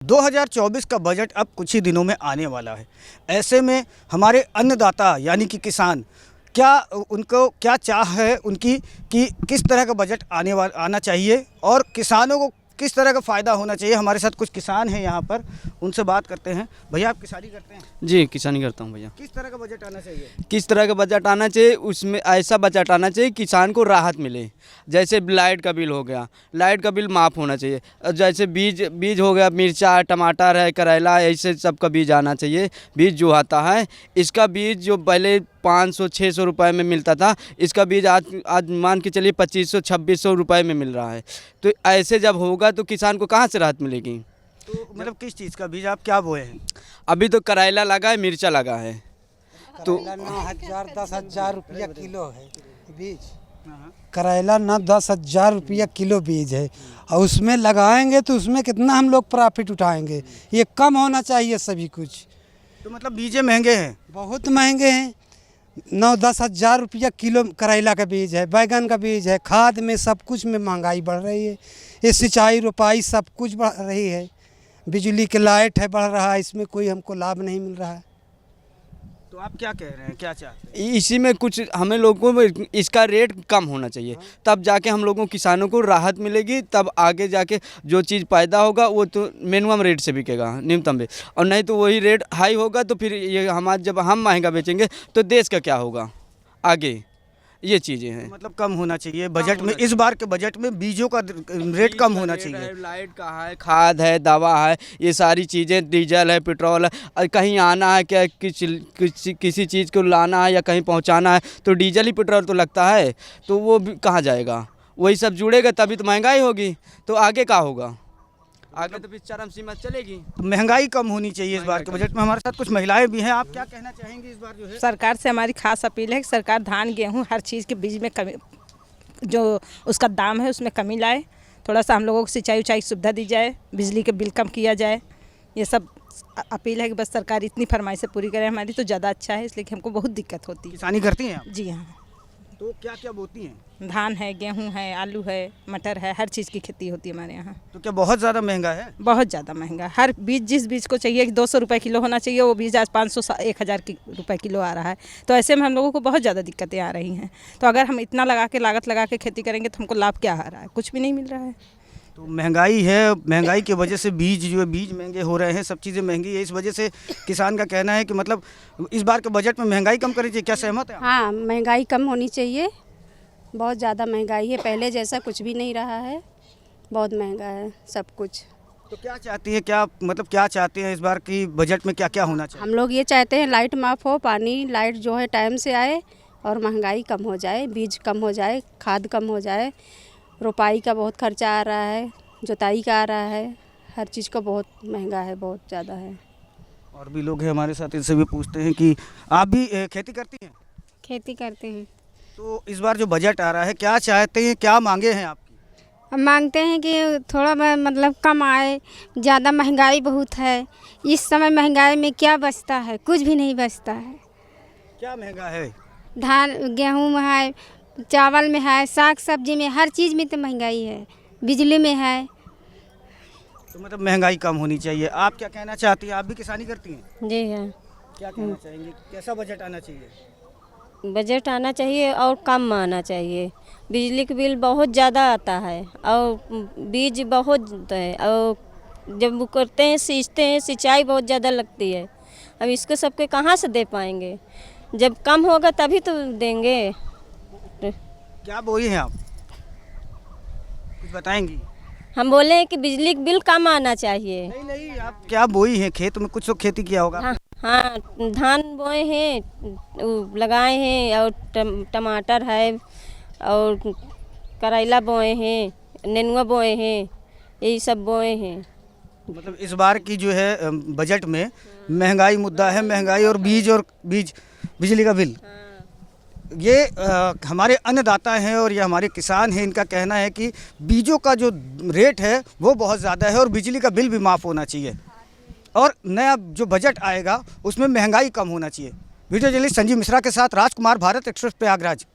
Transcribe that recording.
2024 का बजट अब कुछ ही दिनों में आने वाला है। ऐसे में हमारे अन्नदाता यानी कि किसान उनको क्या चाह है उनकी कि किस तरह का बजट आना चाहिए और किसानों को किस तरह का फ़ायदा होना चाहिए। हमारे साथ कुछ किसान हैं यहाँ पर, उनसे बात करते हैं। भैया आप किसानी करते हैं? जी किसानी करता हूँ भैया। किस तरह का बजट आना चाहिए? किस तरह का बजट आना चाहिए, उसमें ऐसा बजट आना चाहिए किसान को राहत मिले। जैसे लाइट का बिल हो गया, लाइट का बिल माफ़ होना चाहिए। जैसे बीज हो गया, मिर्चा टमाटर है, करेला, ऐसे सब का बीज आना चाहिए। बीज जो आता है, इसका बीज जो पहले 500-600 रुपये में मिलता था, इसका बीज आज मान के चलिए 2500-2600 रुपये में मिल रहा है। तो ऐसे जब होगा तो किसान को कहाँ से राहत मिलेगी? तो मतलब किस चीज़ का बीज आप क्या बोए हैं? अभी तो करेला लगा है, मिर्चा लगा है। तो 9,000-10,000 रुपया किलो है बीज। करेला 9-10,000 रुपया किलो बीज है और उसमें लगाएंगे तो उसमें कितना हम लोग प्रॉफिट उठाएंगे। ये कम होना चाहिए सभी कुछ। तो मतलब बीजे महंगे हैं? बहुत महंगे हैं। 9-10,000 रुपया किलो करेला का बीज है, बैगन का बीज है, खाद में सब कुछ में महंगाई बढ़ रही है। ये सिंचाई रोपाई सब कुछ बढ़ रही है। बिजली के लाइट है बढ़ रहा है, इसमें कोई हमको लाभ नहीं मिल रहा है। तो आप क्या कह रहे हैं, क्या चाहते हैं? इसी में कुछ हमें लोगों को इसका रेट कम होना चाहिए, तब जाके हम लोगों किसानों को राहत मिलेगी। तब आगे जाके जो चीज़ पैदा होगा वो तो मिनिमम रेट से बिकेगा, न्यूनतम रेट। और नहीं तो वही रेट हाई होगा तो फिर ये जब हम महंगा बेचेंगे तो देश का क्या होगा आगे, ये चीज़ें हैं। मतलब कम होना चाहिए बजट में। इस बार के बजट में बीजों का रेट कम होना चाहिए। लाइट का है, खाद है, दवा है, ये सारी चीज़ें, डीजल है, पेट्रोल है। और कहीं आना है क्या, किसी चीज़ को लाना है या कहीं पहुंचाना है तो डीजल ही पेट्रोल तो लगता है, तो वो भी कहाँ जाएगा? वही सब जुड़ेगा तभी तो महंगाई होगी। तो आगे क्या होगा? आगे तो फिर चरम सीमा चलेगी। तो महंगाई कम होनी चाहिए इस बार के बजट में। हमारे साथ कुछ महिलाएं भी हैं, आप क्या कहना चाहेंगी इस बार जो है? सरकार से हमारी खास अपील है कि सरकार धान गेहूं हर चीज़ के बीज में कमी, जो उसका दाम है उसमें कमी लाए। थोड़ा सा हम लोगों को सिंचाई उचाई सुविधा दी जाए, बिजली के बिल कम किया जाए। ये सब अपील है कि बस सरकार इतनी फरमाइशें पूरी करे हमारी तो ज़्यादा अच्छा है, इसलिए कि हमको बहुत दिक्कत होती है। किसानी करती हैं आप? जी हाँ। तो क्या क्या बोती हैं? धान है, गेहूँ है, आलू है, मटर है, हर चीज़ की खेती होती है हमारे यहाँ। तो क्या बहुत ज़्यादा महंगा है? बहुत ज़्यादा महंगा। हर बीज जिस बीज को चाहिए कि 200 रुपये किलो होना चाहिए, वो बीज आज 500-1000 रुपये किलो आ रहा है। तो ऐसे में हम लोगों को बहुत ज़्यादा दिक्कतें आ रही हैं। तो अगर हम इतना लगा के लागत लगा के खेती करेंगे तो हमको लाभ क्या आ रहा है? कुछ भी नहीं मिल रहा है। तो महंगाई है, महंगाई की वजह से बीज जो है बीज महंगे हो रहे हैं, सब चीज़ें महंगी है। इस वजह से किसान का कहना है कि मतलब इस बार के बजट में महंगाई कम करनी चाहिए। क्या सहमत है आप? हाँ, महंगाई कम होनी चाहिए। बहुत ज़्यादा महंगाई है, पहले जैसा कुछ भी नहीं रहा है, बहुत महंगा है सब कुछ। तो क्या चाहती है, क्या चाहते हैं इस बार की बजट में क्या क्या होना चाहिए? हम लोग ये चाहते हैं लाइट माफ़ हो, पानी लाइट जो है टाइम से आए और महंगाई कम हो जाए, बीज कम हो जाए, खाद कम हो जाए। रोपाई का बहुत खर्चा आ रहा है, जुताई का आ रहा है, हर चीज़ का बहुत महंगा है, बहुत ज़्यादा है। और भी लोग हैं हमारे साथ, इनसे भी पूछते हैं कि आप भी खेती करती हैं? खेती करते हैं। तो इस बार जो बजट आ रहा है क्या चाहते हैं, क्या मांगे हैं आपकी? हम मांगते हैं कि थोड़ा मतलब कम आए, ज़्यादा महंगाई बहुत है। इस समय महंगाई में क्या बचता है? कुछ भी नहीं बचता है। क्या महंगा है? धान गेहूँ में है, चावल में है, साग सब्जी में, हर चीज़ में तो महंगाई है, बिजली में है। तो मतलब महंगाई कम होनी चाहिए। आप क्या कहना चाहती हैं? आप भी किसानी करती हैं? जी हाँ। क्या कहना चाहेंगे, कैसा बजट आना चाहिए? बजट आना चाहिए और कम आना चाहिए। बिजली का बिल बहुत ज़्यादा आता है और बीज बहुत है, और जब वो करते हैं सींचते हैं, सिंचाई बहुत ज़्यादा लगती है। अब इसको सबके कहाँ से दे पाएंगे? जब कम होगा तभी तो देंगे। क्या बोई हैं आप, कुछ बताएंगी? हम बोले हैं कि बिजली का बिल कम आना चाहिए। नहीं, आप क्या बोई हैं? खेत में कुछ तो खेती किया होगा। हाँ, धान बोए हैं, लगाए हैं, और टमाटर है, और करेला बोए हैं, नेनुआ बोए हैं, यही सब बोए हैं। मतलब इस बार की जो है बजट में महंगाई मुद्दा है, महंगाई और बिजली का बिल। ये हमारे अन्नदाता हैं और ये हमारे किसान हैं, इनका कहना है कि बीजों का जो रेट है वो बहुत ज़्यादा है और बिजली का बिल भी माफ़ होना चाहिए और नया जो बजट आएगा उसमें महंगाई कम होना चाहिए। वीडियो जर्नलिस्ट संजीव मिश्रा के साथ राजकुमार, भारत एक्सप्रेस, प्रयागराज।